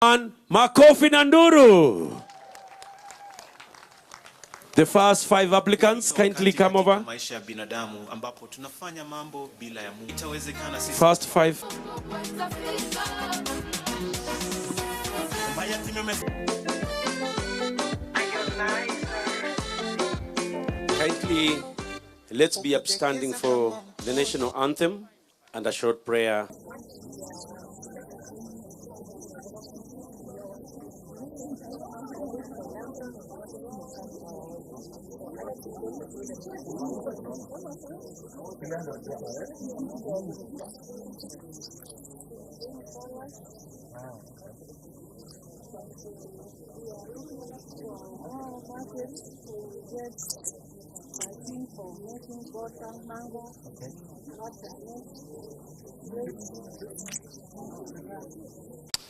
Makofi na nduru. The first 5 applicants kindly come over. Maisha ya binadamu ambapo tunafanya mambo bila ya Mungu. Itawezekana sisi. First 5. Kindly, let's be upstanding for the national anthem and a short prayer.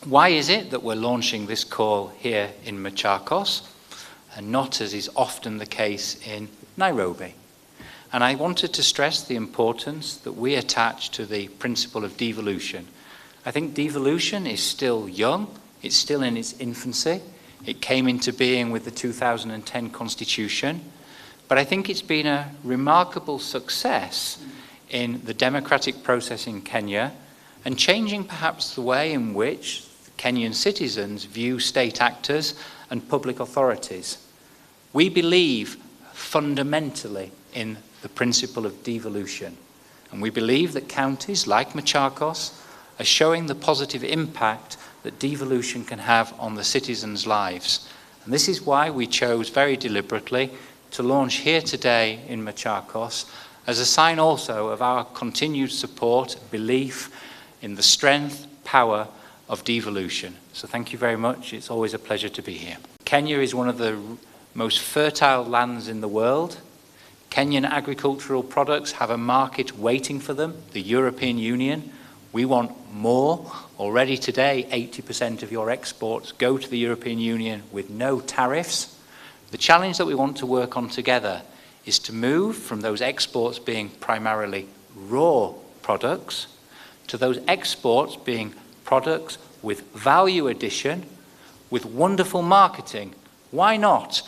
Why is it that we're launching this call here in Machakos and not, as is often the case, in Nairobi? And I wanted to stress the importance that we attach to the principle of devolution. I think devolution is still young, it's still in its infancy. It came into being with the 2010 Constitution, but I think it's been a remarkable success in the democratic process in Kenya and changing perhaps the way in which Kenyan citizens view state actors and public authorities. We believe fundamentally in the principle of devolution, and we believe that counties like Machakos are showing the positive impact that devolution can have on the citizens' lives. And this is why we chose very deliberately to launch here today in Machakos as a sign also of our continued support, belief in the strength, power of devolution. So thank you very much. It's always a pleasure to be here. Kenya is one of the most fertile lands in the world. Kenyan agricultural products have a market waiting for them, the European Union. We want more. Already today, 80% of your exports go to the European Union with no tariffs. The challenge that we want to work on together is to move from those exports being primarily raw products to those exports being products with value addition, with wonderful marketing. Why not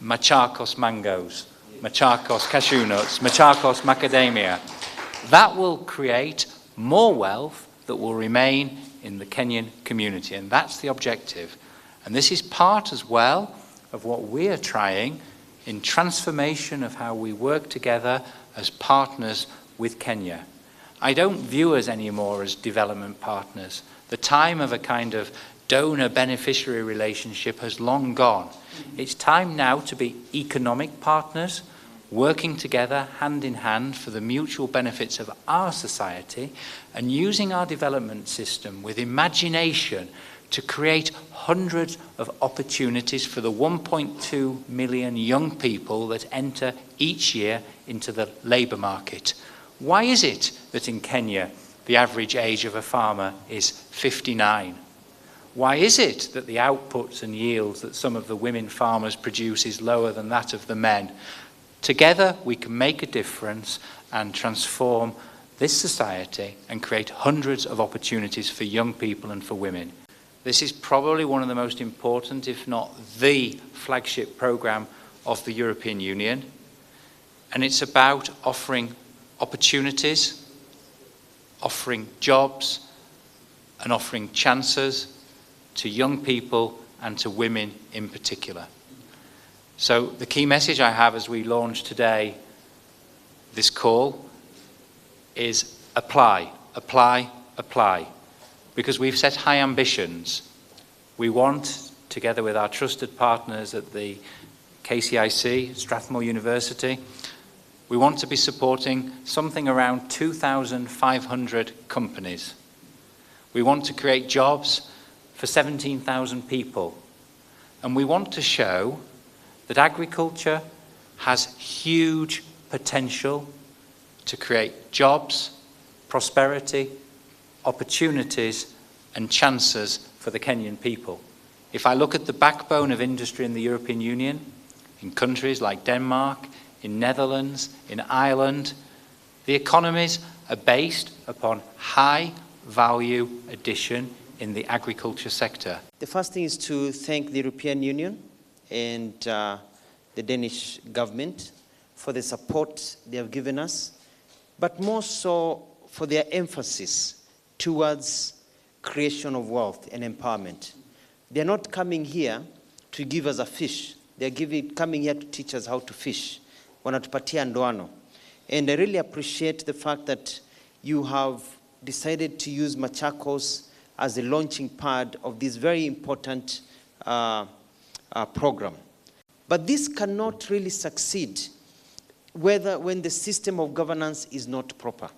Machakos mangoes, Machakos cashew nuts, Machakos macadamia? That will create more wealth that will remain in the Kenyan community, and that's the objective. And this is part as well of what we are trying in transformation of how we work together as partners with Kenya. I don't view us anymore as development partners. The time of a kind of donor-beneficiary relationship has long gone. It's time now to be economic partners, working together hand in hand for the mutual benefits of our society and using our development system with imagination to create hundreds of opportunities for the 1.2 million young people that enter each year into the labour market. Why is it that in Kenya the average age of a farmer is 59? Why is it that the outputs and yields that some of the women farmers produce is lower than that of the men? Together we can make a difference and transform this society and create hundreds of opportunities for young people and for women. This is probably one of the most important, if not the flagship programme of the European Union, and it's about offering opportunities, offering jobs, and offering chances to young people and to women in particular. So the key message I have as we launch today this call is apply, apply, apply. Because we've set high ambitions. We want, together with our trusted partners at the KCIC, Strathmore University, we want to be supporting something around 2,500 companies. We want to create jobs for 17,000 people. And we want to show that agriculture has huge potential to create jobs, prosperity, opportunities and chances for the Kenyan people. If I look at the backbone of industry in the European Union, in countries like Denmark, in Netherlands, in Ireland, the economies are based upon high value addition in the agriculture sector. The first thing is to thank the European Union and the Danish government for the support they have given us, but more so for their emphasis towards creation of wealth and empowerment. They're not coming here to give us a fish. They're coming here to teach us how to fish. Wanatupatia ndoano. And I really appreciate the fact that you have decided to use Machakos as a launching pad of this very important program. But this cannot really succeed when the system of governance is not proper.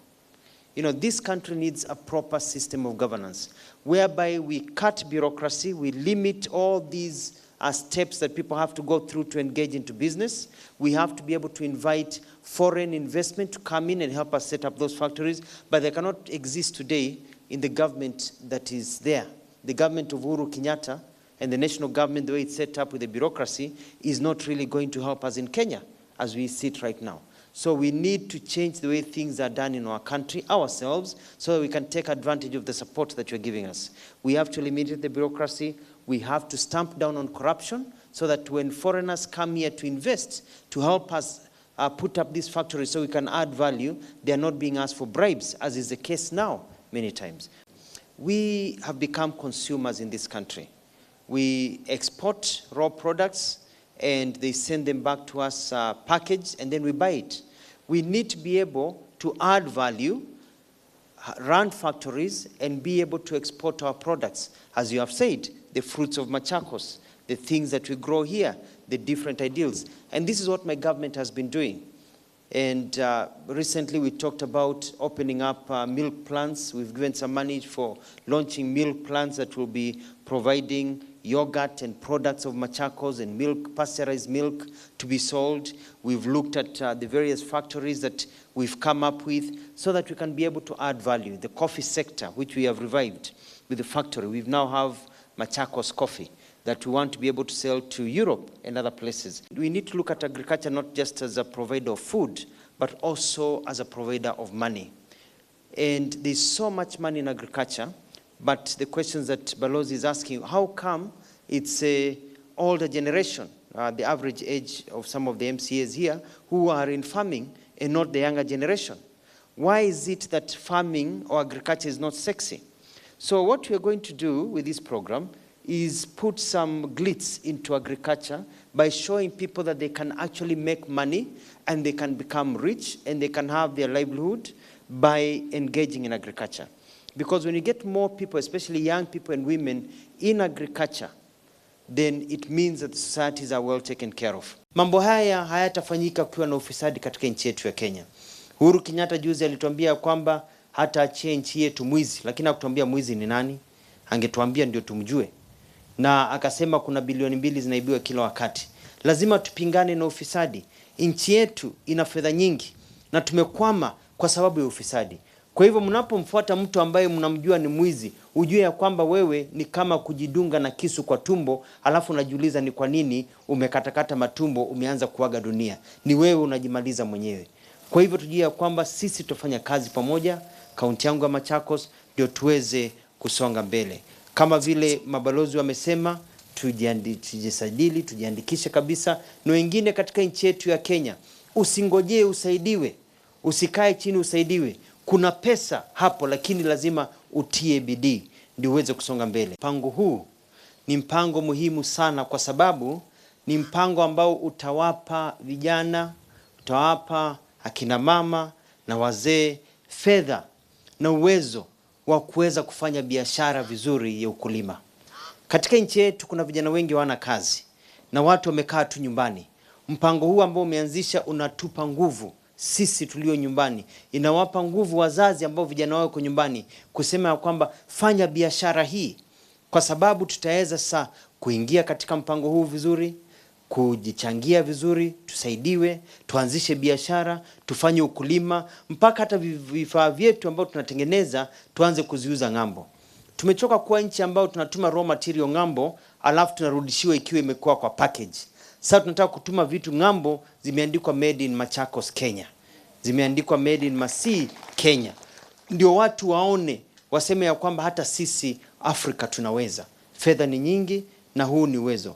You know, this country needs a proper system of governance, whereby we cut bureaucracy, we limit all these steps that people have to go through to engage into business. We have to be able to invite foreign investment to come in and help us set up those factories, but they cannot exist today in the government that is there. The government of Uhuru Kenyatta and the national government, the way it's set up with the bureaucracy, is not really going to help us in Kenya as we sit right now. So we need to change the way things are done in our country ourselves so that we can take advantage of the support that you're giving us. We have to eliminate the bureaucracy. We have to stamp down on corruption so that when foreigners come here to invest, to help us put up these factories so we can add value, they are not being asked for bribes, as is the case now many times. We have become consumers in this country. We export raw products and they send them back to us packaged, and then we buy it. We need to be able to add value, run factories, and be able to export our products. As you have said, the fruits of Machakos, the things that we grow here, the different ideals. And this is what my government has been doing. And recently we talked about opening up milk plants. We've given some money for launching milk plants that will be providing yogurt and products of Machakos and milk, pasteurized milk to be sold. We've looked at the various factories that we've come up with so that we can be able to add value. The coffee sector, which we have revived with the factory. We now have Machakos coffee that we want to be able to sell to Europe and other places. We need to look at agriculture not just as a provider of food, but also as a provider of money. And there's so much money in agriculture, but the questions that Balozi is asking, how come it's an older generation, the average age of some of the MCAs here, who are in farming and not the younger generation? Why is it that farming or agriculture is not sexy? So what we're going to do with this program is put some glitz into agriculture by showing people that they can actually make money and they can become rich and they can have their livelihood by engaging in agriculture. Because when you get more people, especially young people and women, in agriculture, then it means that the societies are well taken care of. Mambo haya hayatafanyika kukiwa na ufisadi katika nchi yetu ya Kenya. Uhuru Kenyatta juzi alituambia kwamba hata achie nchi yetu mwizi, lakini hakutuambia mwizi ni nani. Angetuambia ndio tumjue. Na akasema kuna bilioni 2 zinaibiwa kila wakati. Lazima tupingane na ufisadi. Nchi yetu ina fedha nyingi na tumekwama kwa sababu ya ufisadi. Kwa hivyo mnapomfuata mtu ambaye mnamjua ni mwizi, ujue ya kwamba wewe ni kama kujidunga na kisu kwa tumbo, alafu unajiuliza ni kwa nini umekatakata matumbo, umeanza kuaga dunia. Ni wewe unajimaliza mwenyewe. Kwa hivyo tujue ya kwamba sisi tutafanya kazi pamoja, kaunti yangu ya Machakos, ndio tuweze kusonga mbele. Kama vile mabalozi wamesema, tujisajili, tujiandikishe kabisa. Na wengine katika nchi yetu ya Kenya, usingojee usaidiwe, usikae chini usaidiwe. Kuna pesa hapo, lakini lazima utie bidii ndio uweze kusonga mbele. Mpango huu ni mpango muhimu sana kwa sababu ni mpango ambao utawapa vijana, utawapa akina mama na wazee fedha na uwezo wa kuweza kufanya biashara vizuri ya ukulima. Katika nchi yetu kuna vijana wengi hawana kazi na watu wamekaa tu nyumbani. Mpango huu ambao umeanzisha unatupa nguvu sisi tulio nyumbani, inawapa nguvu wazazi ambao vijana wao wako nyumbani kusema kwamba fanya biashara hii, kwa sababu tutaweza sasa kuingia katika mpango huu vizuri, kujichangia vizuri, tusaidiwe, tuanzishe biashara, tufanye ukulima, mpaka hata vifaa vyetu ambao tunatengeneza tuanze kuziuza ng'ambo. Tumechoka kuwa nchi ambao tunatuma raw material ng'ambo, alafu tunarudishiwa ikiwa imekuwa kwa package. Sasa tunataka kutuma vitu ng'ambo zimeandikwa made in Machakos, Kenya. Zimeandikwa made in Masii, Kenya. Ndio watu waone, waseme ya kwamba hata sisi Afrika tunaweza. Fedha ni nyingi na huu ni uwezo.